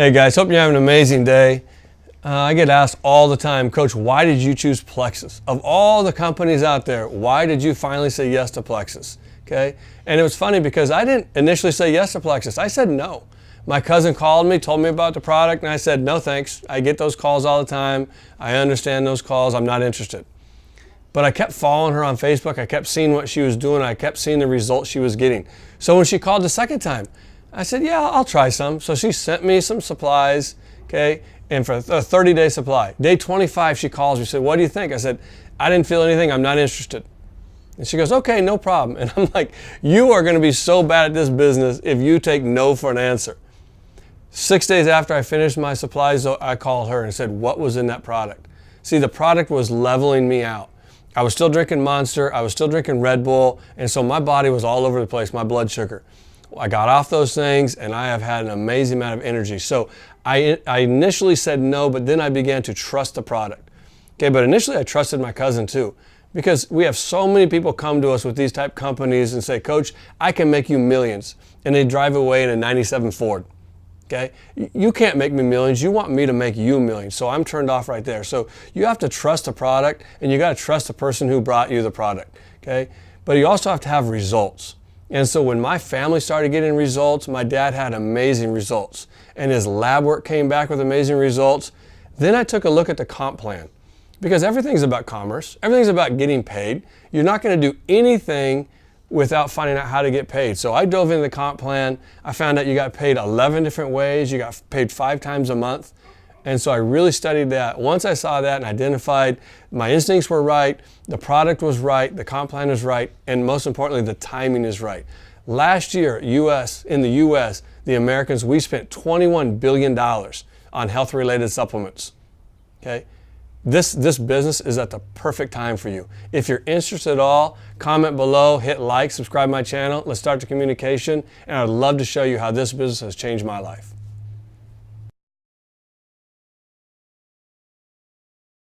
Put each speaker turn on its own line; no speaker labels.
Hey guys, hope you're having an amazing day. I get asked all the time, Coach, why did you choose Plexus? Of all the companies out there, why did you finally say yes to Plexus? Okay, and it was funny because I didn't initially say yes to Plexus. I said no. My cousin called me, told me about the product, and I said, no thanks. I get those calls all the time. I understand those calls. I'm not interested. But I kept following her on Facebook. I kept seeing what she was doing. I kept seeing the results she was getting. So when she called the second time, I said, yeah, I'll try some. So she sent me some supplies, okay, and for a 30-day supply. Day 25, she calls me, said, what do you think? I said, I didn't feel anything. I'm not interested. And she goes, okay, no problem. And I'm like, you are going to be so bad at this business if you take no for an answer. 6 days after I finished my supplies, I called her and said, what was in that product? See, the product was leveling me out. I was still drinking Monster. I was still drinking Red Bull. And so my body was all over the place, my blood sugar. I got off those things and I have had an amazing amount of energy. So I initially said no, but then I began to trust the product. Okay, but initially I trusted my cousin too, because we have so many people come to us with these type companies and say, Coach, I can make you millions. And they drive away in a 97 Ford. Okay, you can't make me millions. You want me to make you millions. So I'm turned off right there. So you have to trust the product and you got to trust the person who brought you the product. Okay, but you also have to have results. And so when my family started getting results, my dad had amazing results and his lab work came back with amazing results. Then I took a look at the comp plan, because everything's about commerce. Everything's about getting paid. You're not going to do anything without finding out how to get paid. So I dove into the comp plan. I found out you got paid 11 different ways. You got paid 5 times a month. And so I really studied that. Once I saw that and identified my instincts were right, the product was right, the comp plan is right, and most importantly, the timing is right. Last year, in the US, the Americans, we spent $21 billion on health-related supplements. Okay? This business is at the perfect time for you. If you're interested at all, comment below, hit like, subscribe to my channel. Let's start the communication, and I'd love to show you how this business has changed my life.